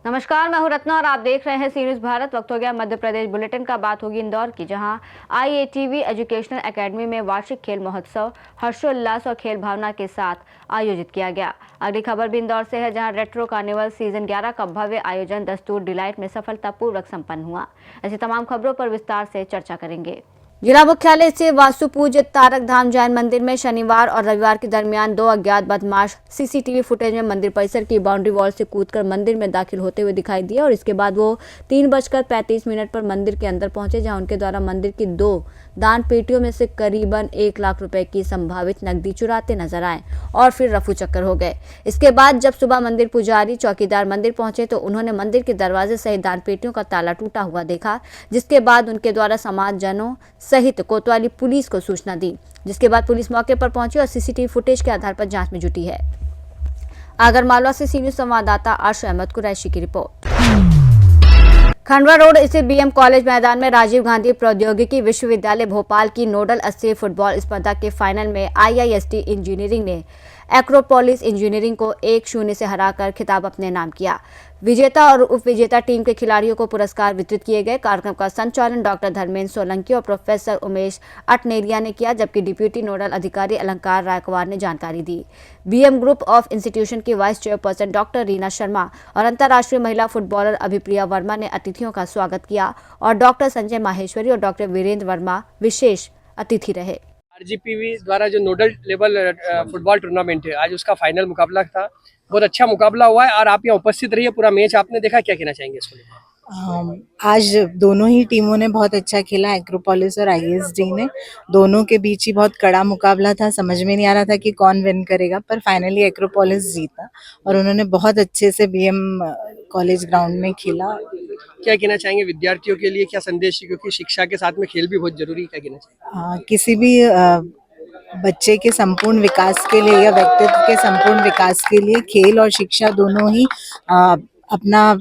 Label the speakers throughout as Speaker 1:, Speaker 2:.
Speaker 1: नमस्कार, मैं हूं रत्ना और आप देख रहे हैं सी न्यूज़ भारत। वक्त हो गया मध्य प्रदेश बुलेटिन का। बात होगी इंदौर की, जहां IATV एजुकेशनल एकेडमी में वार्षिक खेल महोत्सव हर्षोल्लास और खेल भावना के साथ आयोजित किया गया। अगली खबर भी इंदौर से है, जहां रेट्रो कार्निवल सीजन 11 का भव्य आयोजन दस्तूर डिलाइट में सफलतापूर्वक संपन्न हुआ। ऐसी तमाम खबरों पर विस्तार से चर्चा करेंगे। जिला मुख्यालय से वास्तु पूज्य तारक धाम जैन मंदिर में शनिवार और रविवार के दरमियान 2 अज्ञात बदमाश CCTV फुटेज में मंदिर परिसर की बाउंड्री वॉल से कूदकर मंदिर में दाखिल होते हुए दिखाई दिए और इसके बाद वो 3:35 पर मंदिर के अंदर पहुंचे, जहां उनके द्वारा मंदिर की 2 दान पेटियों में से करीबन 1 लाख रुपए की संभावित नकदी चुराते नजर आए और फिर रफू चक्कर हो गए। इसके बाद जब सुबह मंदिर पुजारी चौकीदार मंदिर पहुंचे तो उन्होंने मंदिर के दरवाजे सहित दान पेटियों का ताला टूटा हुआ देखा, जिसके बाद उनके द्वारा समाजजनों सहित कोतवाली पुलिस को सूचना दी, जिसके बाद पुलिस मौके पर पहुंची और CCTV फुटेज के आधार पर जांच में जुटी है। आगरमालवा से सी न्यूज़ संवाददाता आशा अहमद कुरैशी की रिपोर्ट। खंडवा रोड स्थित BM कॉलेज मैदान में राजीव गांधी प्रौद्योगिकी विश्वविद्यालय भोपाल की नोडल स्तरीय फुटबॉल स्पर्धा के फाइनल में IIST इंजीनियरिंग ने एक्रोपोलिस इंजीनियरिंग को 1-0 से हराकर खिताब अपने नाम किया। विजेता और उपविजेता टीम के खिलाड़ियों को पुरस्कार वितरित किए गए। कार्यक्रम का संचालन डॉक्टर धर्मेंद्र सोलंकी और प्रोफेसर उमेश अटनेरिया ने किया, जबकि डिप्यूटी नोडल अधिकारी अलंकार रायकवार ने जानकारी दी। BM ग्रुप ऑफ इंस्टीट्यूशन की vice chairperson doctor Reena Sharma और अंतर्राष्ट्रीय महिला फुटबॉलर अभिप्रिया वर्मा ने अतिथियों का स्वागत किया और डॉक्टर संजय माहेश्वरी और डॉक्टर वीरेंद्र वर्मा विशेष अतिथि रहे।
Speaker 2: RGPV द्वारा जो नोडल लेवल फुटबॉल टूर्नामेंट है, आज उसका फाइनल मुकाबला था। बहुत अच्छा मुकाबला हुआ है और आप यहाँ उपस्थित रहिए, पूरा मैच आपने देखा, क्या कहना चाहेंगे इसको लेकर?
Speaker 3: आज दोनों ही टीमों ने बहुत अच्छा खेला। एक्रोपोलिस और ISD ने, दोनों के बीच ही बहुत कड़ा मुकाबला था। समझ में नहीं आ रहा था कि कौन विन करेगा, पर फाइनली एक्रोपोलिस जीता और उन्होंने बहुत अच्छे से BM कॉलेज ग्राउंड में खेला।
Speaker 2: क्या कहना चाहेंगे विद्यार्थियों के लिए, क्या संदेश है, क्योंकि शिक्षा के साथ में खेल भी बहुत जरूरी है, क्या कहना चाहेंगे?
Speaker 3: किसी भी बच्चे के संपूर्ण विकास के लिए या व्यक्तित्व के संपूर्ण विकास के लिए खेल और शिक्षा दोनों ही अपना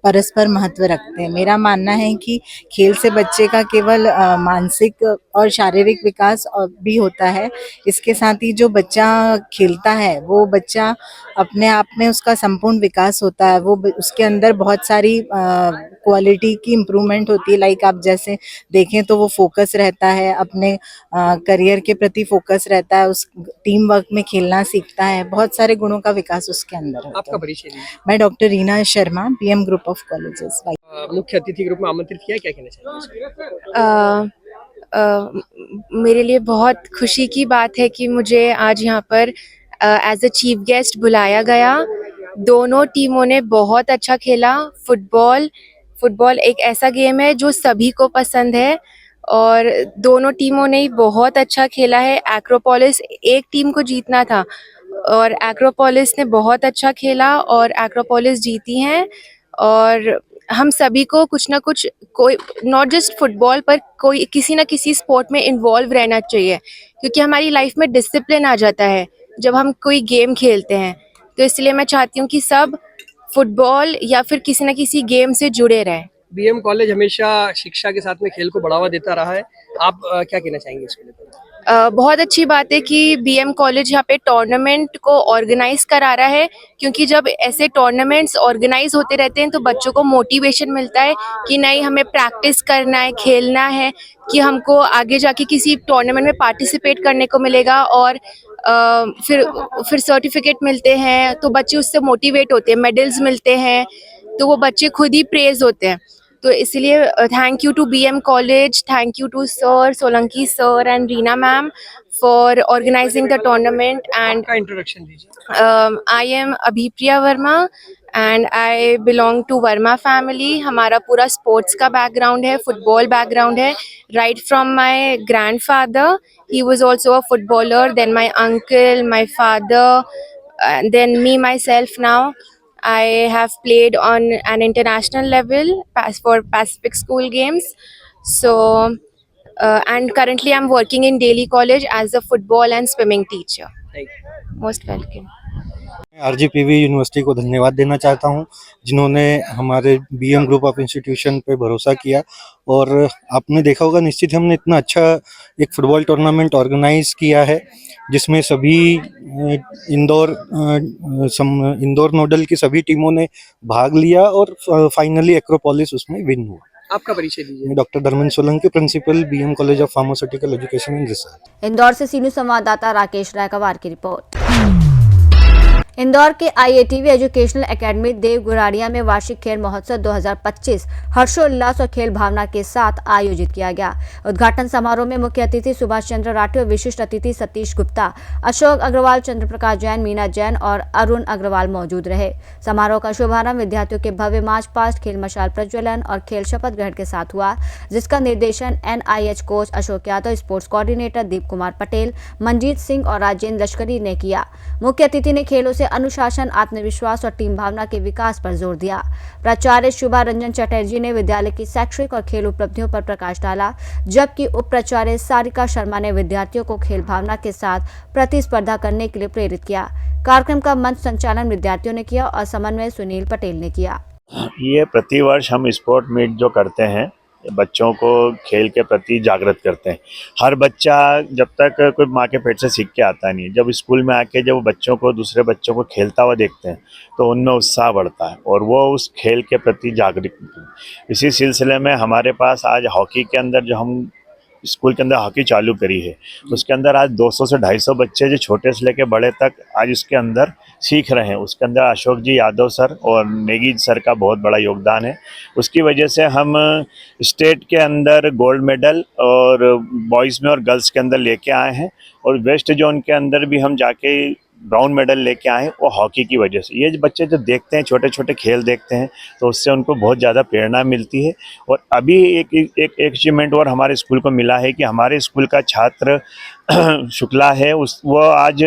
Speaker 3: परस्पर महत्व रखते हैं। मेरा मानना है कि खेल से बच्चे का केवल मानसिक और शारीरिक विकास भी होता है, इसके साथ ही जो बच्चा खेलता है वो बच्चा अपने आप में उसका संपूर्ण विकास होता है। वो उसके अंदर बहुत सारी क्वालिटी की इम्प्रूवमेंट होती है। लाइक आप जैसे देखें तो वो फोकस रहता है, अपने करियर के प्रति फोकस रहता है, उस टीम वर्क में खेलना सीखता है, बहुत सारे गुणों का विकास उसके अंदर होता है।
Speaker 2: आपका परिचय दीजिए।
Speaker 3: मैं doctor Reena Sharma, BM group of colleges.
Speaker 2: मुख्य अतिथि ग्रुप में आमंत्रित किया, क्या कहना चाहेंगे?
Speaker 4: मेरे लिए बहुत खुशी की बात है कि मुझे आज यहाँ पर एज अ चीफ गेस्ट बुलाया गया। दोनों टीमों ने बहुत अच्छा खेला। फुटबॉल एक ऐसा गेम है जो सभी को पसंद है और दोनों टीमों ने बहुत अच्छा खेला है। एक्रोपोलिस एक टीम को जीतना था और एक्रोपोलिस ने बहुत अच्छा खेला और एक्रोपोलिस जीती हैं। और हम सभी को कुछ ना कुछ, कोई नॉट जस्ट फुटबॉल पर कोई किसी ना किसी स्पोर्ट में इन्वॉल्व रहना चाहिए, क्योंकि हमारी लाइफ में डिसिप्लिन आ जाता है जब हम कोई गेम खेलते हैं। तो इसलिए मैं चाहती हूँ कि सब फुटबॉल या फिर किसी न किसी गेम से जुड़े रहें।
Speaker 2: BM कॉलेज हमेशा शिक्षा के साथ में खेल को बढ़ावा देता रहा है, आप क्या कहना चाहेंगे इसको लेकर?
Speaker 4: बहुत अच्छी बात है कि BM कॉलेज यहाँ पे टूर्नामेंट को ऑर्गेनाइज करा रहा है, क्योंकि जब ऐसे टूर्नामेंट्स ऑर्गेनाइज होते रहते हैं तो बच्चों को मोटिवेशन मिलता है कि नहीं, हमें प्रैक्टिस करना है, खेलना है, कि हमको आगे जाके किसी टूर्नामेंट में पार्टिसिपेट करने को मिलेगा और फिर सर्टिफिकेट मिलते हैं तो बच्चे उससे मोटिवेट होते हैं, मेडल्स मिलते हैं तो वो बच्चे खुद ही प्रेज होते हैं। तो इसलिए thank you to BM college, thank you to sir Solanki sir and Reena ma'am for organising the tournament. And
Speaker 2: introduction दीजिए।
Speaker 4: I am Abhipriya Verma and I belong to Verma family. हमारा पूरा स्पोर्ट्स का बैकग्राउंड है, फुटबॉल बैकग्राउंड है। Right from my grandfather, he was also a footballer, then my uncle, my father, then me myself now. I have played on an international level for Pacific School Games. So, and currently I'm working in Delhi College as a football and swimming teacher.
Speaker 2: Thank you.
Speaker 4: Most welcome.
Speaker 5: RGPV university को धन्यवाद देना चाहता हूं, जिन्होंने हमारे BM group of institution पे भरोसा किया। और आपने देखा होगा निश्चित हमने इतना अच्छा एक फुटबॉल टूर्नामेंट ऑर्गेनाइज किया है, जिसमें सभी इंदौर नोडल की सभी टीमों ने भाग लिया और फाइनली एक्रोपोलिस उसमें विन हुआ।
Speaker 2: आपका परिचय दीजिए।
Speaker 5: मैं doctor Dharmendra Solanki, principal BM college of pharmaceutical education and research.
Speaker 1: Indore से सीनू संवाददाता राकेश रायकवार की रिपोर्ट। इंदौर के आईएटीवी एजुकेशनल एकेडमी देव गुराड़िया में वार्षिक खेल महोत्सव 2025 हर्षोल्लास और खेल भावना के साथ आयोजित किया गया। उद्घाटन समारोह में मुख्य अतिथि सुभाष चंद्र राठी और विशिष्ट अतिथि सतीश गुप्ता, अशोक अग्रवाल, चंद्र प्रकाश जैन, मीना जैन और अरुण अग्रवाल मौजूद रहे। समारोह का शुभारंभ विद्यार्थियों के भव्य मार्च पास्ट, खेल मशाल प्रज्वलन और खेल शपथ ग्रहण के साथ हुआ, जिसका निर्देशन NIH coach Ashok Yadav, sports coordinator Deep Kumar Patel, Manjeet Singh और राजेंद्र लश्करी ने किया। मुख्य अतिथि ने खेलों से अनुशासन, आत्मविश्वास और टीम भावना के विकास पर जोर दिया। प्राचार्य शुभा रंजन चटर्जी ने विद्यालय की शैक्षणिक और खेल उपलब्धियों पर प्रकाश डाला, जबकि उप प्राचार्य सारिका शर्मा ने विद्यार्थियों को खेल भावना के साथ प्रतिस्पर्धा करने के लिए प्रेरित किया। कार्यक्रम का मंच संचालन विद्यार्थियों ने किया और समन्वय सुनील पटेल ने किया।
Speaker 6: ये प्रतिवर्ष हम स्पोर्ट मीट जो करते हैं, बच्चों को खेल के प्रति जागृत करते हैं। हर बच्चा जब तक कोई माँ के पेट से सीख के आता नहीं, जब स्कूल में आके जब बच्चों को दूसरे बच्चों को खेलता हुआ देखते हैं तो उनमें उत्साह बढ़ता है और वो उस खेल के प्रति जागृत होते हैं। इसी सिलसिले में हमारे पास आज हॉकी के अंदर जो हम स्कूल के अंदर हॉकी चालू करी है, उसके अंदर आज 200 से 250 बच्चे जो छोटे से लेके बड़े तक आज इसके अंदर सीख रहे हैं। उसके अंदर अशोक जी यादव सर और नेगी सर का बहुत बड़ा योगदान है। उसकी वजह से हम स्टेट के अंदर गोल्ड मेडल और बॉयज़ में और गर्ल्स के अंदर लेके आए हैं, और वेस्ट जोन के अंदर भी हम जाके ब्राउन मेडल लेके आए, वो हॉकी की वजह से। ये बच्चे जो देखते हैं, छोटे छोटे खेल देखते हैं, तो उससे उनको बहुत ज़्यादा प्रेरणा मिलती है। और अभी एक अचीवमेंट और हमारे स्कूल को मिला है कि हमारे स्कूल का छात्र शुक्ला है, वो आज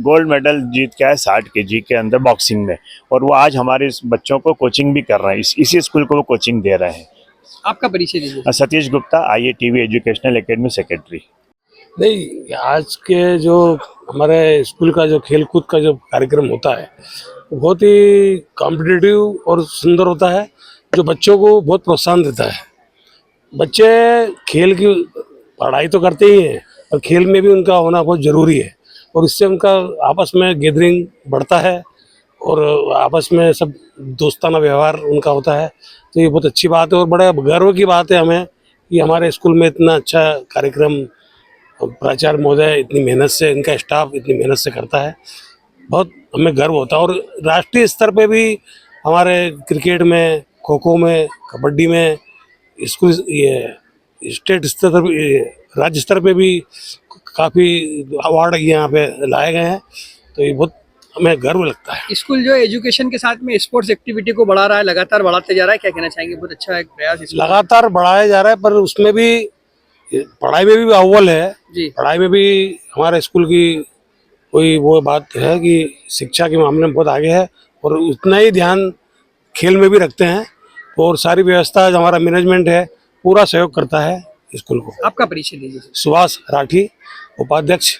Speaker 6: गोल्ड मेडल जीत के आया 60 kg के अंदर बॉक्सिंग में, और वो आज हमारे बच्चों को कोचिंग भी कर रहे हैं। इसी स्कूल को वो कोचिंग दे रहे हैं।
Speaker 2: आपका परिचय दीजिए।
Speaker 6: Satish Gupta, IATV educational academy secretary.
Speaker 7: नहीं, आज के जो हमारे स्कूल का जो खेल कूद का जो कार्यक्रम होता है वो बहुत ही कॉम्पिटिटिव और सुंदर होता है, जो बच्चों को बहुत प्रोत्साहन देता है। बच्चे खेल की पढ़ाई तो करते ही हैं, और खेल में भी उनका होना बहुत ज़रूरी है, और इससे उनका आपस में गैदरिंग बढ़ता है और आपस में सब दोस्ताना व्यवहार उनका होता है। तो ये बहुत अच्छी बात है और बड़ा गर्व की बात है हमें कि हमारे स्कूल में इतना अच्छा कार्यक्रम प्राचार्य महोदय इतनी मेहनत से, इनका स्टाफ इतनी मेहनत से करता है। बहुत हमें गर्व होता है। और राष्ट्रीय स्तर पे भी हमारे क्रिकेट में, खो खो में, कबड्डी में, स्कूल ये स्टेट स्तर पर, राज्य स्तर पे भी काफ़ी अवार्ड यहाँ पे लाए गए हैं। तो ये बहुत हमें गर्व लगता है।
Speaker 2: स्कूल जो एजुकेशन के साथ में स्पोर्ट्स एक्टिविटी को बढ़ा रहा है, लगातार बढ़ाते जा रहा है, क्या कहना चाहेंगे? बहुत अच्छा एक प्रयास
Speaker 7: लगातार बढ़ाया जा रहा है, पर उसमें भी पढ़ाई में भी अव्वल है
Speaker 2: जी।
Speaker 7: पढ़ाई में भी हमारे स्कूल की कोई वो बात है कि शिक्षा के मामले में बहुत आगे है, और उतना ही ध्यान खेल में भी रखते हैं। और सारी व्यवस्था जो हमारा मैनेजमेंट है पूरा सहयोग करता है स्कूल को।
Speaker 2: आपका परिचय दीजिए।
Speaker 7: सुभाष राठी, उपाध्यक्ष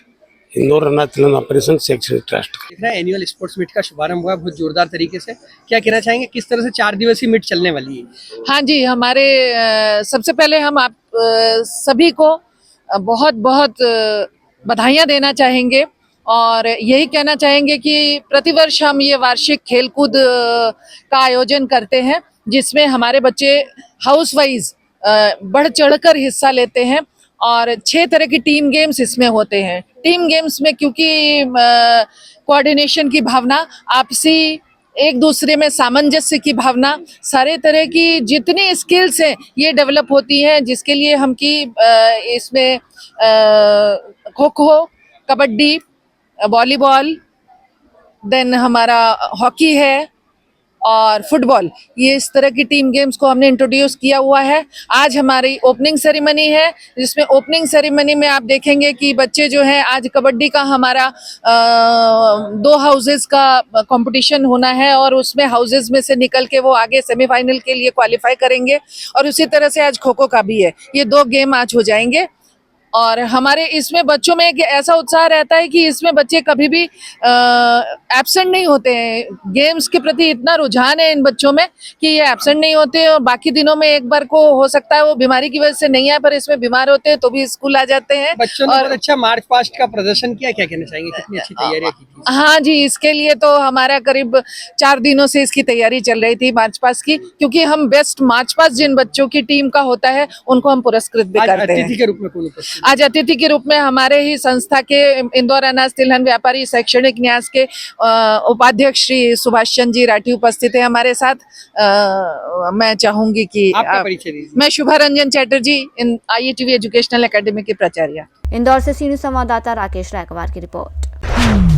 Speaker 7: इंदौर रन्ना तिलंगा परिसंघ शैक्षणिक ट्रस्ट।
Speaker 2: देख रहे हैं एनुअल स्पोर्ट्स मीट का शुभारंभ हुआ बहुत जोरदार तरीके से। क्या कहना चाहेंगे, किस तरह से 4 दिवसीय मीट चलने वाली है?
Speaker 8: हाँ जी, हमारे सबसे पहले हम आप सभी को बहुत बहुत बधाइयाँ देना चाहेंगे, और यही कहना चाहेंगे कि प्रतिवर्ष हम ये वार्षिक खेलकूद का आयोजन करते हैं, जिसमें हमारे बच्चे हाउस वाइज बढ़ चढ़कर हिस्सा लेते हैं, और 6 तरह की टीम गेम्स इसमें होते हैं। टीम गेम्स में क्योंकि कोऑर्डिनेशन की भावना, आपसी एक दूसरे में सामंजस्य की भावना, सारे तरह की जितनी स्किल्स हैं ये डेवलप होती हैं, जिसके लिए हम की इसमें खो खो, कबड्डी, वॉलीबॉल, देन हमारा हॉकी है और फुटबॉल, ये इस तरह की टीम गेम्स को हमने इंट्रोड्यूस किया हुआ है। आज हमारी ओपनिंग सेरेमनी है, जिसमें ओपनिंग सेरेमनी में आप देखेंगे कि बच्चे जो हैं, आज कबड्डी का हमारा 2 हाउसेस का कंपटीशन होना है, और उसमें हाउसेस में से निकल के वो आगे सेमीफाइनल के लिए क्वालिफाई करेंगे। और उसी तरह से आज खो खो का भी है। ये 2 गेम आज हो जाएंगे। और हमारे इसमें बच्चों में एक ऐसा उत्साह रहता है कि इसमें बच्चे कभी भी एब्सेंट नहीं होते हैं। गेम्स के प्रति इतना रुझान है इन बच्चों में कि ये एब्सेंट नहीं होते, और बाकी दिनों में एक बार को हो सकता है वो बीमारी की वजह से नहीं आए, पर इसमें बीमार होते हैं तो भी स्कूल आ जाते हैं।
Speaker 2: बच्चों ने बहुत अच्छा मार्च पास्ट का प्रदर्शन किया, क्या कहना चाहेंगे, कितनी अच्छी तैयारियां की थी?
Speaker 8: हाँ जी, इसके लिए तो हमारा करीब 4 दिनों से इसकी तैयारी चल रही थी मार्च पास्ट की, क्योंकि हम बेस्ट मार्च पास्ट जिन बच्चों की टीम का होता है उनको हम पुरस्कृत भी
Speaker 2: आज
Speaker 8: करते हैं।
Speaker 2: अतिथि के रूप में कौन उपस्थित?
Speaker 8: आज अतिथि के रूप में हमारे ही संस्था के इंदौर अनाज तिलहन व्यापारी शैक्षणिक न्यास के उपाध्यक्ष श्री सुभाष चंद्र जी राठी उपस्थित है हमारे साथ। मैं चाहूंगी कि
Speaker 2: आपका परिचय दीजिए।
Speaker 8: मैं शुभा रंजन चैटर्जी, इन IETV एजुकेशनल एकेडमी की प्राचार्य।
Speaker 1: इंदौर से सीनियर संवाददाता राकेश रायकवार की रिपोर्ट।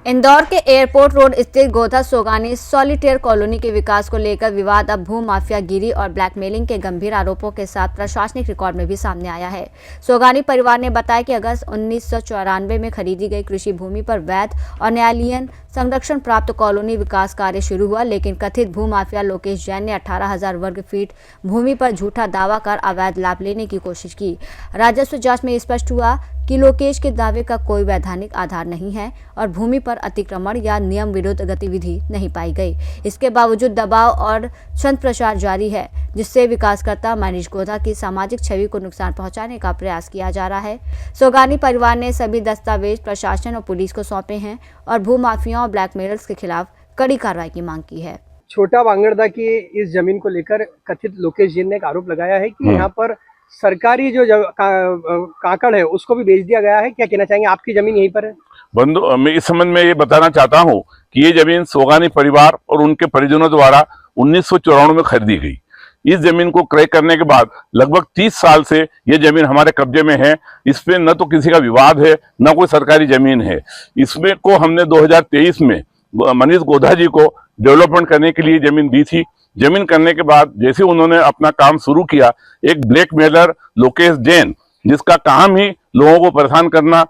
Speaker 1: इंदौर के एयरपोर्ट रोड स्थित गोधा सोगानी सॉलिटेयर कॉलोनी के विकास को लेकर विवाद अब भू माफियागिरी और ब्लैकमेलिंग के गंभीर आरोपों के साथ प्रशासनिक रिकॉर्ड में भी सामने आया है। सोगानी परिवार ने बताया कि अगस्त 1994 में खरीदी गई कृषि भूमि पर वैध और न्यायालयीन संरक्षण प्राप्त कॉलोनी विकास कार्य शुरू हुआ, लेकिन कथित भू माफिया लोकेश जैन ने 18,000 वर्ग फीट भूमि पर झूठा दावा कर अवैध लाभ लेने की कोशिश की। राजस्व जांच में स्पष्ट हुआ कि लोकेश के दावे का कोई वैधानिक आधार नहीं है और भूमि पर अतिक्रमण या नियम विरुद्ध गतिविधि नहीं पाई गई। इसके बावजूद दबाव और छंद प्रचार जारी है, जिससे विकासकर्ता मनीष गोधा की सामाजिक छवि को नुकसान पहुंचाने का प्रयास किया जा रहा है। सोगानी परिवार ने सभी दस्तावेज प्रशासन और पुलिस को सौंपे हैं और भू माफियाओं और ब्लैकमेलर्स के खिलाफ कड़ी कार्रवाई की मांग की है।
Speaker 2: छोटा बांगड़दा की इस जमीन को लेकर कथित लोकेश जैन ने एक आरोप लगाया है कि यहाँ पर सरकारी जो काकड़ है उसको भी बेच दिया गया है। क्या कहना चाहेंगे, आपकी जमीन यहीं पर है?
Speaker 9: बंधु, मैं इस संबंध में ये बताना चाहता हूँ कि ये जमीन सोगानी परिवार और उनके परिजनों द्वारा 1994 में खरीदी गई। इस जमीन को क्रय करने के बाद लगभग 30 साल से ये जमीन हमारे कब्जे में है। इस पे न तो किसी का विवाद है, न कोई सरकारी जमीन है। इसमें को हमने 2023 में मनीष गोधा जी को डेवलपमेंट करने के लिए जमीन दी थी। जमीन करने के बाद जैसे उन्होंने अपना काम शुरू किया, एक ब्लैकमेलर लोकेश जैन, जिसका काम ही लोगों को परेशान करना,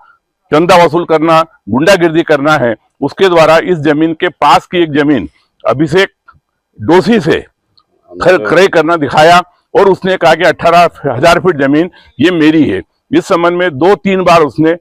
Speaker 9: चंदा वसूल करना, गुंडागिर्दी करना है, उसके द्वारा इस जमीन के पास की एक जमीन अभिषेक डोसी से क्रय करना दिखाया और उसने कहा कि 18,000 फीट जमीन ये मेरी है। इस संबंध में 2-3 बार उसने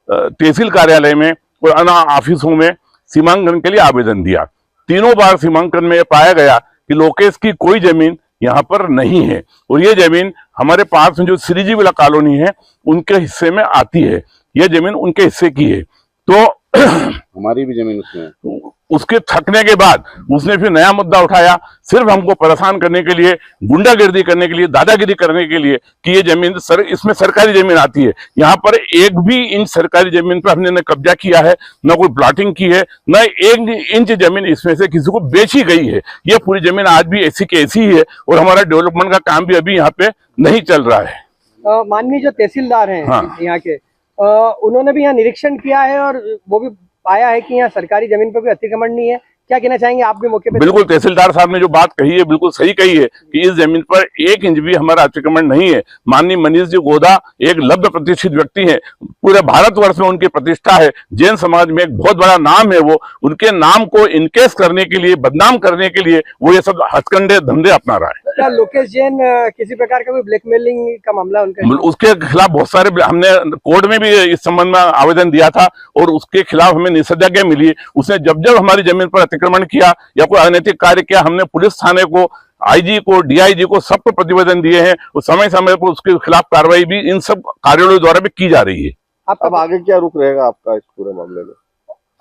Speaker 9: तहसील कार्यालय में और अन्य ऑफिसों में सीमांकन के लिए आवेदन दिया। तीनों बार सीमांकन में पाया गया कि लोकेश की कोई जमीन यहाँ पर नहीं है और ये जमीन हमारे पास में जो श्रीजी विला कॉलोनी है उनके हिस्से में आती है। ये जमीन उनके हिस्से की है। तो
Speaker 10: हमारी भी जमीन उसमें।
Speaker 9: उसके थकने के बाद उसने फिर नया मुद्दा उठाया, सिर्फ हमको परेशान करने के लिए, गुंडागिर्दी करने के लिए, दादागिरी करने के लिए कि ये जमीन इसमें सरकारी जमीन आती है। यहाँ पर एक भी इंच सरकारी जमीन पर हमने न कब्जा किया है, न कोई प्लॉटिंग की है, न 1 इंच जमीन इसमें से किसी को बेची गई है। ये पूरी जमीन आज भी ऐसी की ऐसी ही है और हमारा डेवलपमेंट का काम भी अभी यहाँ पे नहीं चल रहा है।
Speaker 2: माननीय जो तहसीलदार हैं यहाँ के, उन्होंने भी यहाँ निरीक्षण किया है और वो भी पाया है कि यहाँ सरकारी जमीन पर भी अतिक्रमण नहीं है। क्या कहना चाहेंगे, आप भी मौके पे?
Speaker 9: बिल्कुल, तहसीलदार साहब ने जो बात कही है बिल्कुल सही कही है कि इस जमीन पर 1 इंच भी हमारा अतिक्रमण नहीं है। माननीय मनीष जी गोधा एक लब्ध प्रतिष्ठित व्यक्ति है, पूरे भारतवर्ष में उनकी प्रतिष्ठा है, जैन समाज में एक बहुत बड़ा नाम है। वो उनके नाम को इनकेस करने के लिए, बदनाम करने के लिए वो ये सब हथकंडे धंधे अपना रहा है।
Speaker 2: क्या लोकेश जैन किसी प्रकार का कोई ब्लैकमेलिंग का मामला उनका?
Speaker 9: उसके खिलाफ बहुत सारे, हमने कोर्ट में भी इस संबंध में आवेदन दिया था और उसके खिलाफ हमें निषेधाज्ञा मिली। उसने जब हमारी जमीन पर अतिक्रमण किया या कोई अनैतिक कार्य किया, हमने पुलिस थाने को, IG को, DIG को सबको प्रतिवेदन दिए हैं और समय समय पर उसके खिलाफ कार्रवाई भी इन सब कार्यालयों द्वारा भी की जा रही है।
Speaker 10: अब आगे क्या रुख रहेगा आपका इस पूरे मामले में?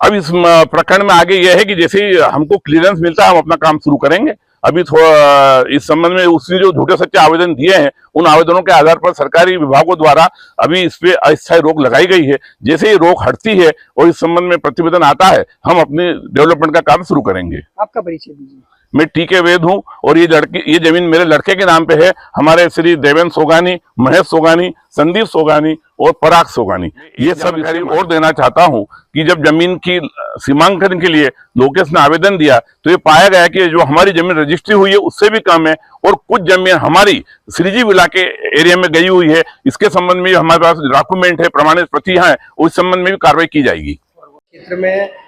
Speaker 9: अब इस प्रकरण में आगे यह है कि जैसे ही हमको क्लियरेंस मिलता है हम अपना काम शुरू करेंगे। अभी थोड़ा इस संबंध में उसने जो झूठे सच्चे आवेदन दिए हैं उन आवेदनों के आधार पर सरकारी विभागों द्वारा अभी इस पे अस्थायी रोक लगाई गई है। जैसे ही रोक हटती है और इस संबंध में प्रतिवेदन आता है हम अपने डेवलपमेंट का काम शुरू करेंगे।
Speaker 2: आपका परिचय दीजिए।
Speaker 9: मैं TK वेद हूँ और ये जमीन मेरे लड़के के नाम पे है। हमारे श्री देवेंद्र सोगानी, महेश सोगानी, संदीप सोगानी और पराग सोगानी, ये सब और देना चाहता हूँ कि जब जमीन की सीमांकन के लिए लोकेश ने आवेदन दिया तो ये पाया गया कि जो हमारी जमीन रजिस्ट्री हुई है उससे भी कम है और कुछ जमीन हमारी श्रीजी विला के एरिया में गई हुई है। इसके संबंध में हमारे पास डॉक्यूमेंट है, प्रमाणित प्रतियां हैं, उस संबंध में भी कार्रवाई की जाएगी।
Speaker 2: क्षेत्र में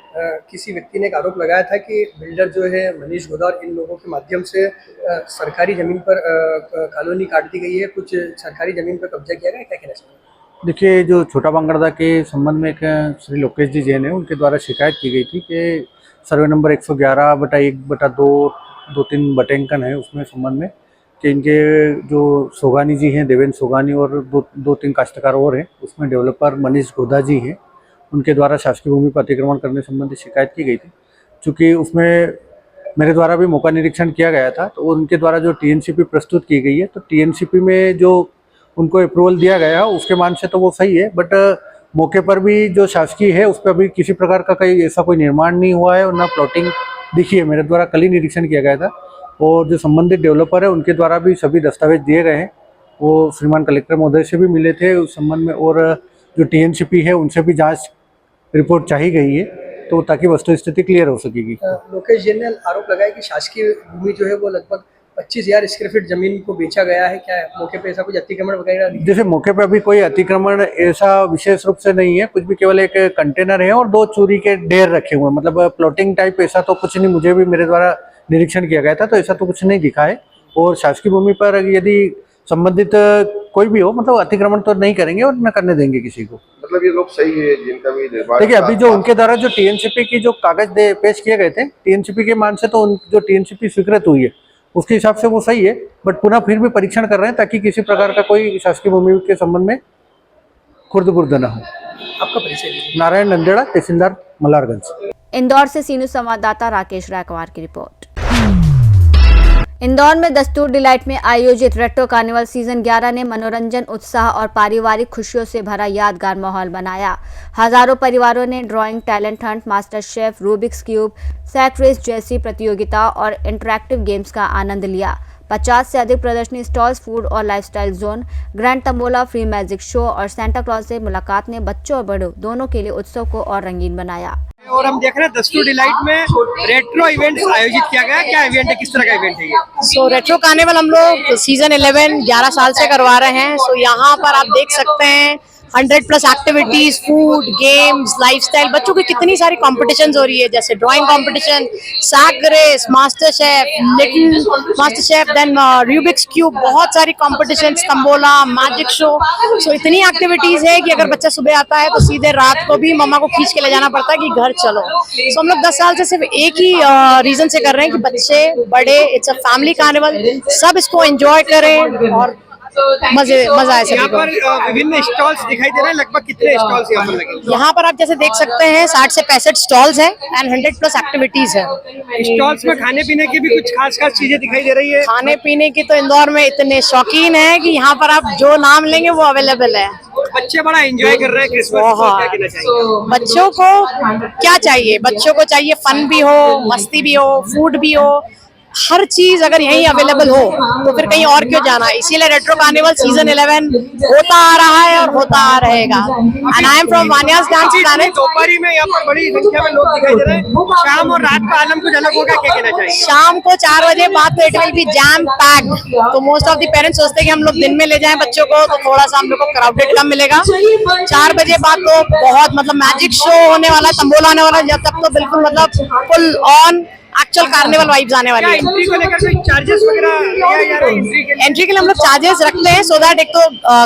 Speaker 2: किसी व्यक्ति ने एक आरोप लगाया था कि बिल्डर जो है मनीष गोधा और इन लोगों के माध्यम से सरकारी जमीन पर कॉलोनी काट दी गई है, कुछ सरकारी जमीन पर कब्जा किया गया है। क्या कहना चाहिए?
Speaker 11: देखिए, जो छोटा बांगड़दा के संबंध में एक श्री लोकेश जी जैन है, उनके द्वारा शिकायत की गई थी कि सर्वे नंबर 111/1/2 2-3 बटेंकन है, उसमें संबंध में कि इनके जो सोगानी जी हैं, देवेंद्र सोगानी, और 2-3 काश्तकार और हैं, उसमें डेवलपर मनीष गोदा जी हैं, उनके द्वारा शासकीय भूमि पर अतिक्रमण करने संबंधी शिकायत की गई थी। चूँकि उसमें मेरे द्वारा भी मौका निरीक्षण किया गया था, तो उनके द्वारा जो टीएनसीपी प्रस्तुत की गई है, तो टीएनसीपी में जो उनको अप्रूवल दिया गया उसके मान से तो वो सही है, बट मौके पर भी जो शासकीय है उस पर अभी किसी प्रकार का ऐसा कोई निर्माण नहीं हुआ है और ना प्लॉटिंग दिखी है। मेरे द्वारा कल ही निरीक्षण किया गया था, और जो संबंधित डेवलपर है उनके द्वारा भी सभी दस्तावेज दिए गए हैं। वो श्रीमान कलेक्टर महोदय से भी मिले थे उस संबंध में, और जो टीएनसीपी है उनसे भी जाँच रिपोर्ट चाही गई है, तो ताकि वस्तु स्थिति क्लियर हो सकेगी।
Speaker 2: लोकेश जैन ने आरोप लगाया कि शासकीय भूमि जो है वो लगभग 25,000 स्क्वायर फीट जमीन को बेचा गया है। क्या मौके पे ऐसा कुछ अतिक्रमण वगैरह नहीं?
Speaker 11: जैसे मौके पे अभी कोई अतिक्रमण ऐसा विशेष रूप से नहीं है, कुछ भी केवल एक कंटेनर है और 2 चूरी के ढेर रखे हुए हैं, मतलब प्लॉटिंग टाइप ऐसा तो कुछ नहीं, मुझे भी मेरे द्वारा निरीक्षण किया गया था तो ऐसा तो कुछ नहीं दिखा है। और शासकीय भूमि पर यदि संबंधित कोई भी हो, मतलब अतिक्रमण तो नहीं करेंगे और न करने देंगे किसी को।
Speaker 10: मतलब ये लोग सही है जिनका भी निर्माण।
Speaker 11: देखिए, अभी जो उनके द्वारा जो टीएनसीपी की जो कागज पेश किए गए थे, टीएनसीपी के मान से तो जो टीएनसीपी स्वीकृत हुई है उसके हिसाब से वो सही है, बट पुनः फिर भी परीक्षण कर रहे हैं ताकि किसी प्रकार का कोई शासकीय भूमि के संबंध में खुर्द-बुर्द न हो।
Speaker 2: आपका परिचय दीजिए।
Speaker 11: नारायण नंदेड़ा, तहसीलदार मल्हारगंज।
Speaker 1: इंदौर से सीनू संवाददाता राकेश रायकवार की रिपोर्ट। इंदौर में दस्तूर डिलाइट में आयोजित रेट्रो कार्निवल सीजन 11 ने मनोरंजन, उत्साह और पारिवारिक खुशियों से भरा यादगार माहौल बनाया। हजारों परिवारों ने drawing, talent hunt, master chef, Rubik's cube, sack race जैसी प्रतियोगिता और इंटरैक्टिव गेम्स का आनंद लिया। 50 से अधिक प्रदर्शनी स्टॉल्स, फूड और lifestyle zone, grand tambola, free magic show और सेंटा क्लॉज से मुलाकात ने बच्चों और बड़ों दोनों के लिए उत्सव को और रंगीन बनाया।
Speaker 2: और हम देख रहे हैं दस्तूर डिलाइट में रेट्रो इवेंट आयोजित किया गया। क्या इवेंट है, किस तरह का इवेंट है ये?
Speaker 12: सो रेट्रो कार्निवल हम लोग सीजन 11 साल से करवा रहे हैं। सो यहाँ पर आप देख सकते हैं 100+ एक्टिविटीज, फूड, गेम्स, लाइफस्टाइल, बच्चों की कितनी सारी कॉम्पिटिशंस हो रही है, जैसे drawing competition, sack race, master chef, little master chef, then Rubik's cube, बहुत सारी competitions, tambola, magic show. So इतनी एक्टिविटीज है कि अगर बच्चा सुबह आता है तो सीधे रात को भी मम्मा को खींच के ले जाना पड़ता है कि घर चलो। सो हम लोग 10 साल से सिर्फ एक ही रीजन से कर रहे हैं कि बच्चे बड़े, इट्स अ फैमिली कार्निवल, सब इसको एंजॉय करें और मजा आए सभी को।
Speaker 2: यहाँ पर विभिन्न स्टॉल्स दिखाई दे रहे हैं। लगभग कितने स्टॉल्स यहाँ पर लगे?
Speaker 12: यहाँ पर आप जैसे देख सकते हैं 60 से 65 स्टॉल्स हैं एंड 100+ एक्टिविटीज है।
Speaker 2: स्टॉल्स में खाने पीने की भी कुछ खास चीजें दिखाई दे रही है।
Speaker 12: खाने पीने की तो इंदौर में इतने शौकीन है कि यहाँ पर आप जो नाम लेंगे वो अवेलेबल है।
Speaker 2: बच्चे बड़ा एंजॉय कर रहे हैं क्रिसमस को। क्या कहना चाहिए?
Speaker 12: बच्चों को क्या चाहिए? बच्चों को चाहिए फन भी हो, मस्ती भी हो, फूड भी हो, हर चीज अगर यहीं अवेलेबल हो तो फिर कहीं और क्यों जाना। इसीलिए रेट्रो कार्निवल सीजन 11 होता आ रहा है और होता आ रहेगा। And I am from Vaniya's dance planet.
Speaker 2: दोपहरी में यहाँ पर बड़ी संख्या में लोग दिखाई दे रहे हैं। शाम और रात का आलम कुछ अलग होगा। क्या कहना चाहिए?
Speaker 12: शाम को 4 बजे बाद तो it will be jam packed. तो मोस्ट ऑफ द पेरेंट्स सोचते हैं कि हम लोग दिन में ले जाएं बच्चों को तो थोड़ा सा हम लोग को क्राउडेड कम मिलेगा। 4 बजे बाद तो बहुत मतलब मैजिक शो होने वाला, तंबोला होने वाला, जब तक तो बिल्कुल मतलब full on actual carnival vibes आने वाली है।
Speaker 2: एंट्री को लेकर कोई चार्जेस वगैरह लिया जा रहा है?
Speaker 12: एंट्री के लिए हम लोग चार्जेस रखते हैं सो दैट एक तो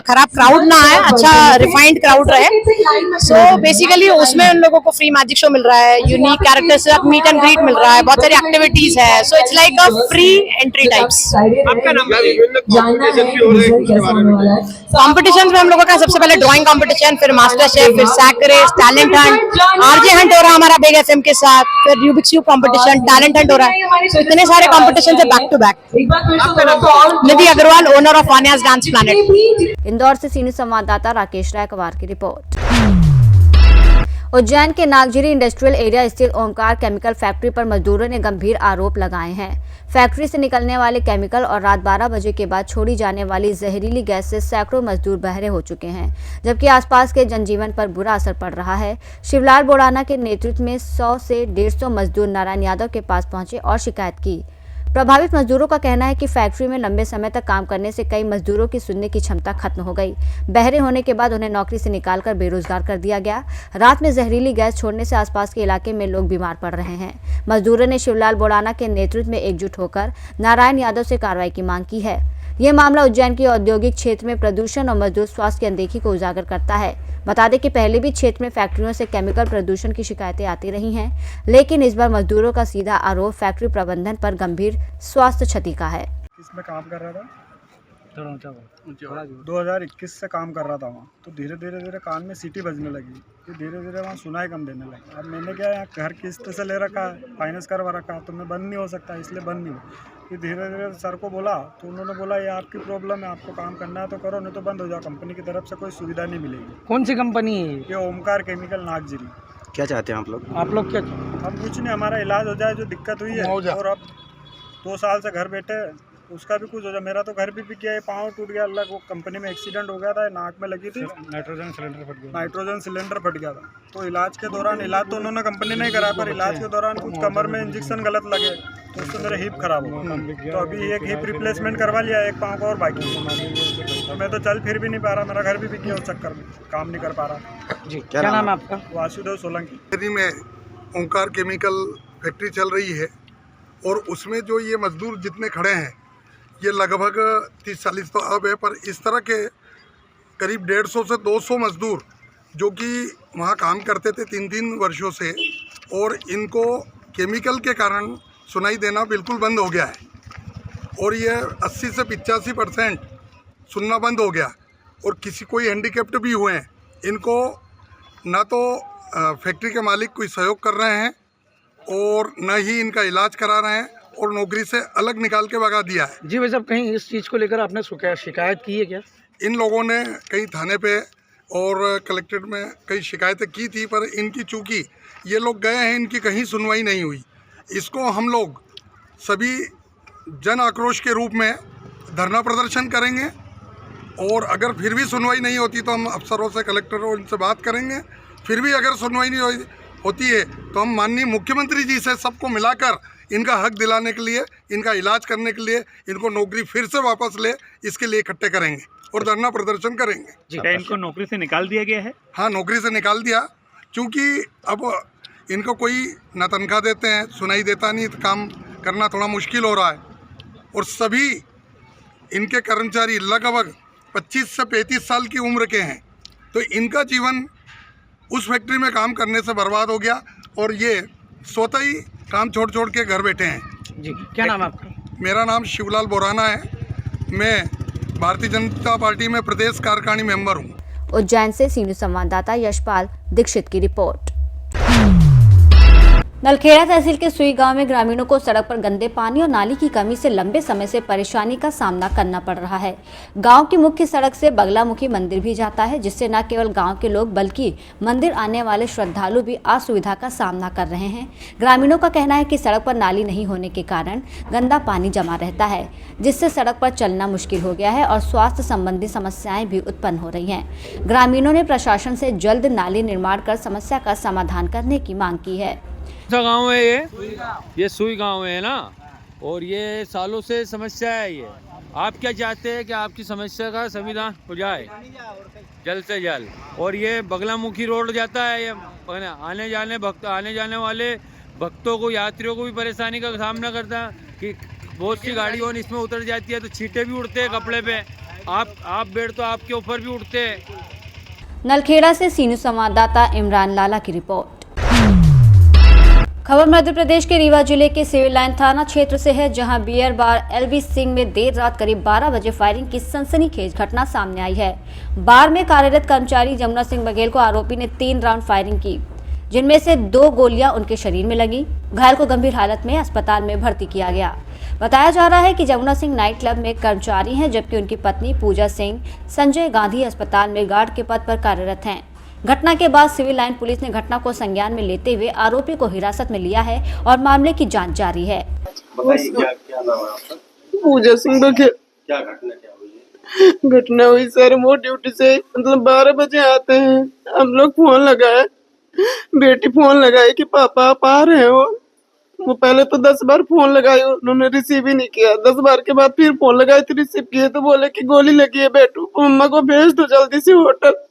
Speaker 12: खराब क्राउड ना आए, अच्छा रिफाइंड क्राउड रहे। सो बेसिकली उसमें उन लोगों को फ्री मैजिक शो मिल रहा है, यूनिक कैरेक्टर्स से मीट एंड ग्रीट मिल रहा है, बहुत सारी एक्टिविटीज है। So it's like a free entry types.
Speaker 2: आपका नाम?
Speaker 12: कॉम्पिटिशन में हम लोगों का सबसे पहले ड्राइंग कॉम्पिटिशन, फिर मास्टर शेफ, फिर sack race, talent hunt, RJ hunt हो रहा है हमारा बिग एफएम के साथ, फिर Rubik's cube competition, talent hunt हो रहा है। तो इतने सारे कॉम्पिटिशन है back to back. Nidhi Agarwal, owner of Vaniya's dance planet.
Speaker 1: Indore से सीनियर संवाददाता राकेश रायकवार की रिपोर्ट। उज्जैन के नागझिरी इंडस्ट्रियल एरिया स्थित ओमकार केमिकल फैक्ट्री पर मजदूरों ने गंभीर आरोप लगाए हैं। फैक्ट्री से निकलने वाले केमिकल और रात 12 बजे के बाद छोड़ी जाने वाली जहरीली गैस से सैकड़ों मजदूर बहरे हो चुके हैं, जबकि आसपास के जनजीवन पर बुरा असर पड़ रहा है। शिवलाल बोड़ाना के नेतृत्व में 100 से 150 मजदूर नारायण यादव के पास पहुंचे और शिकायत की। प्रभावित मजदूरों का कहना है कि फैक्ट्री में लंबे समय तक काम करने से कई मजदूरों की सुनने की क्षमता खत्म हो गई। बहरे होने के बाद उन्हें नौकरी से निकालकर बेरोजगार कर दिया गया। रात में जहरीली गैस छोड़ने से आसपास के इलाके में लोग बीमार पड़ रहे हैं। मजदूरों ने शिवलाल बोड़ाना के नेतृत्व में एकजुट होकर नारायण यादव से कार्रवाई की मांग की है। ये मामला उज्जैन के औद्योगिक क्षेत्र में प्रदूषण और मजदूर स्वास्थ्य की अनदेखी को उजागर करता है। बता दें कि पहले भी क्षेत्र में फैक्ट्रियों से केमिकल प्रदूषण की शिकायतें आती रही हैं, लेकिन इस बार मजदूरों का सीधा आरोप फैक्ट्री प्रबंधन पर गंभीर स्वास्थ्य क्षति का है।
Speaker 13: इसमें काम कर रहा था 2021 से काम कर रहा था वहाँ, तो धीरे धीरे कान में सीटी बजने लगी, फिर धीरे धीरे वहाँ सुनाई कम देने लगी। अब मैंने क्या यहाँ घर किस्त से ले रखा है, फाइनेंस करवा रखा है, तो मैं बंद नहीं हो सकता, इसलिए बंद नहीं हुआ। फिर धीरे धीरे सर को बोला तो उन्होंने बोला ये आपकी प्रॉब्लम है, आपको काम करना है तो करो, नहीं तो बंद हो जाओ, कंपनी की तरफ से कोई सुविधा नहीं मिलेगी।
Speaker 2: कौन सी कंपनी है
Speaker 13: ये ओमकार केमिकल नागजिरी।
Speaker 14: क्या चाहते हैं आप लोग?
Speaker 2: आप लोग क्या?
Speaker 13: हम कुछ नहीं, हमारा इलाज हो जाए, जो दिक्कत हुई है, और अब 2 साल से घर बैठे उसका भी कुछ हो जाए। मेरा तो घर भी बिक गया, ये पाँव टूट गया, अल्लाह, वो कंपनी में एक्सीडेंट हो गया था, नाक में लगी थी, नाइट्रोजन सिलेंडर फट गया था। तो इलाज के दौरान, इलाज तो उन्होंने कंपनी नहीं करा, पर इलाज के दौरान कुछ कमर में इंजेक्शन गलत लगे तो उससे मेरा हिप खराब हो गया। तो अभी एक हिप रिप्लेसमेंट करवा लिया, एक पाँव का और बाकी है। तो मैं तो चल फिर भी नहीं पा रहा, मेरा घर भी बिक गया उस चक्कर में, काम नहीं कर पा रहा।
Speaker 2: जी, क्या नाम है आपका?
Speaker 13: वासुदेव सोलंकी।
Speaker 15: में ओंकार केमिकल फैक्ट्री चल रही है और उसमें जो ये मजदूर जितने खड़े हैं ये लगभग 30-40 तो अब है, पर इस तरह के करीब 150 से 200 मजदूर जो कि वहाँ काम करते थे 3-3 वर्षों से, और इनको केमिकल के कारण सुनाई देना बिल्कुल बंद हो गया है और ये 80 से 85% सुनना बंद हो गया। और कोई हैंडीकैप्ड भी हुए हैं, इनको ना तो फैक्ट्री के मालिक कोई सहयोग कर रहे हैं और न ही इनका इलाज करा रहे हैं और नौकरी से अलग निकाल के भगा दिया है।
Speaker 2: जी भाई साहब, कहीं इस चीज़ को लेकर आपने शिकायत की है क्या?
Speaker 15: इन लोगों ने कई थाने पे और कलेक्ट्रेट में कई शिकायतें की थी, पर इनकी चूंकि ये लोग गए हैं, इनकी कहीं सुनवाई नहीं हुई। इसको हम लोग सभी जन आक्रोश के रूप में धरना प्रदर्शन करेंगे और अगर फिर भी सुनवाई नहीं होती तो हम अफसरों से, कलेक्टर और इनसे बात करेंगे। फिर भी अगर सुनवाई नहीं होती है तो हम माननीय मुख्यमंत्री जी से सबको मिलाकर इनका हक दिलाने के लिए, इनका इलाज करने के लिए, इनको नौकरी फिर से वापस ले, इसके लिए इकट्ठे करेंगे और धरना प्रदर्शन करेंगे।
Speaker 14: क्या इनको नौकरी से निकाल दिया गया है?
Speaker 15: हाँ, नौकरी से निकाल दिया, क्योंकि अब इनको कोई ना तनख्वाह देते हैं, सुनाई देता नहीं, तो काम करना थोड़ा मुश्किल हो रहा है। और सभी इनके कर्मचारी लगभग 25 से 35 साल की उम्र के हैं, तो इनका जीवन उस फैक्ट्री में काम करने से बर्बाद हो गया और ये स्वतः ही काम छोड़ के घर बैठे हैं।
Speaker 2: जी, क्या नाम है आपका?
Speaker 15: मेरा नाम शिवलाल बोराना है, मैं भारतीय जनता पार्टी में प्रदेश कार्यकारिणी मेंबर हूँ।
Speaker 1: उज्जैन से सीनियर संवाददाता यशपाल दीक्षित की रिपोर्ट। नलखेड़ा तहसील के सुई गांव में ग्रामीणों को सड़क पर गंदे पानी और नाली की कमी से लंबे समय से परेशानी का सामना करना पड़ रहा है। गांव की मुख्य सड़क से बगलामुखी मंदिर भी जाता है, जिससे न केवल गांव के लोग बल्कि मंदिर आने वाले श्रद्धालु भी असुविधा का सामना कर रहे हैं। ग्रामीणों का कहना है कि सड़क पर नाली नहीं होने के कारण गंदा पानी जमा रहता है, जिससे सड़क पर चलना मुश्किल हो गया है और स्वास्थ्य संबंधी समस्याएं भी उत्पन्न हो रही हैं। ग्रामीणों ने प्रशासन से जल्द नाली निर्माण कर समस्या का समाधान करने की मांग की है।
Speaker 16: गांव है ये सुई गांव है ना, और ये सालों से समस्या है ये। आप क्या चाहते हैं कि आपकी समस्या का समाधान हो जाए जल्द से जल्द? और ये बगलामुखी रोड जाता है, ये आने जाने वाले भक्तों को, यात्रियों को भी परेशानी का सामना करता है कि बहुत सी गाड़ियों इसमें उतर जाती है तो छींटे भी उड़ते हैं कपड़े पे, आप बैठ तो आपके ऊपर भी उठते हैं।
Speaker 1: नलखेड़ा से सीनियर संवाददाता इमरान लाला की रिपोर्ट। खबर मध्य प्रदेश के रीवा जिले के सिविल लाइन थाना क्षेत्र से है, जहां बियर बार एलवी सिंह में देर रात करीब 12 बजे फायरिंग की सनसनीखेज घटना सामने आई है। बार में कार्यरत कर्मचारी जमुना सिंह बघेल को आरोपी ने 3 राउंड फायरिंग की, जिनमें से 2 गोलियां उनके शरीर में लगी। घायल को गंभीर हालत में अस्पताल में भर्ती किया गया। बताया जा रहा है कि जमुना सिंह नाइट क्लब में कर्मचारी हैं, जबकि उनकी पत्नी पूजा सिंह संजय गांधी अस्पताल में गार्ड के पद पर कार्यरत हैं। घटना के बाद सिविल लाइन पुलिस ने घटना को संज्ञान में लेते हुए आरोपी को हिरासत में लिया है और मामले की जांच जारी है।
Speaker 17: क्या नाम है आपका? पूजा सिंह बघेल।
Speaker 10: क्या घटना हुई?
Speaker 17: घटना हुई सर, वो ड्यूटी से मतलब 12 बजे आते हैं, हम लोग फोन लगाए, बेटी फोन लगाई कि पापा आप आ रहे हो। वो पहले तो 10 बार फोन लगाई, उन्होंने रिसीव ही नहीं किया। 10 बार के बाद फिर फोन लगाई तो रिसीव किए, तो बोले कि गोली लगी है बेटू, मम्मा को भेज दो जल्दी से होटल।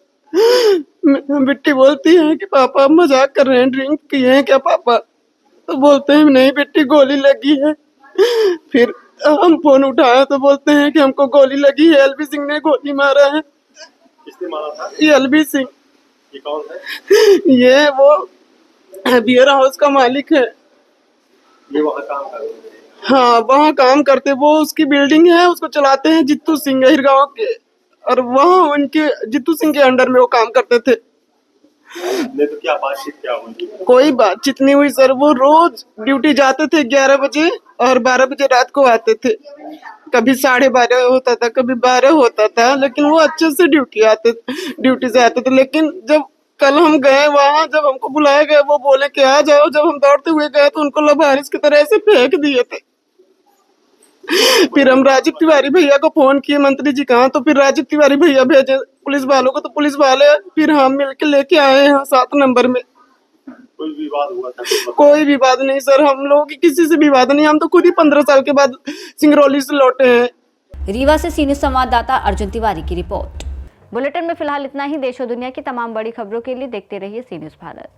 Speaker 17: बिट्टी बोलती है कि पापा आप मजाक कर रहे हैं, ड्रिंक किए हैं क्या पापा? तो बोलते हैं नहीं बेटी गोली लगी है। फिर हम फोन उठाए तो बोलते हैं कि हमको गोली लगी है, एलबी सिंह ने गोली मारा है।
Speaker 10: किसने मारा था?
Speaker 17: ये एलबी सिंह,
Speaker 10: ये कौन है?
Speaker 17: ये वो बियर हाउस का मालिक है।
Speaker 10: ये वहाँ काम कर रहे थे?
Speaker 17: हाँ, वहाँ काम करते, वो उसकी बिल्डिंग है, उसको चलाते हैं जित्तू सिंह हिरगांव के, और वहाँ उनके जित्तू सिंह के अंडर में वो काम करते थे।
Speaker 10: नहीं तो क्या बातचीत क्या हुई?
Speaker 17: कोई बातचीत नहीं हुई सर। वो रोज ड्यूटी जाते थे 11 बजे और 12 बजे रात को आते थे। कभी 12:30 होता था, कभी 12 होता था, लेकिन वो अच्छे से ड्यूटी से आते थे। लेकिन जब कल हम गए वहाँ, जब हमको बुलाया गया, वो बोले कि आ जाओ, जब हम दौड़ते हुए गए तो उनको लबारिश की तरह से फेंक दिए थे। फिर हम राजीव तिवारी भैया को फोन किए, मंत्री जी कहाँ, तो फिर राजीव तिवारी भैया भेजे पुलिस वालों को, तो पुलिस वाले फिर हम मिलके लेके आए हैं 7 नंबर में।
Speaker 10: कोई विवाद हुआ था?
Speaker 17: कोई विवाद नहीं सर, हम लोगों की किसी से विवाद नहीं। हम तो खुद ही 15 साल के बाद सिंगरौली से लौटे हैं।
Speaker 1: रीवा से सीनियर संवाददाता अर्जुन तिवारी की रिपोर्ट। बुलेटिन में फिलहाल इतना ही। देश और दुनिया की तमाम बड़ी खबरों के लिए देखते रहिए सी न्यूज़ भारत।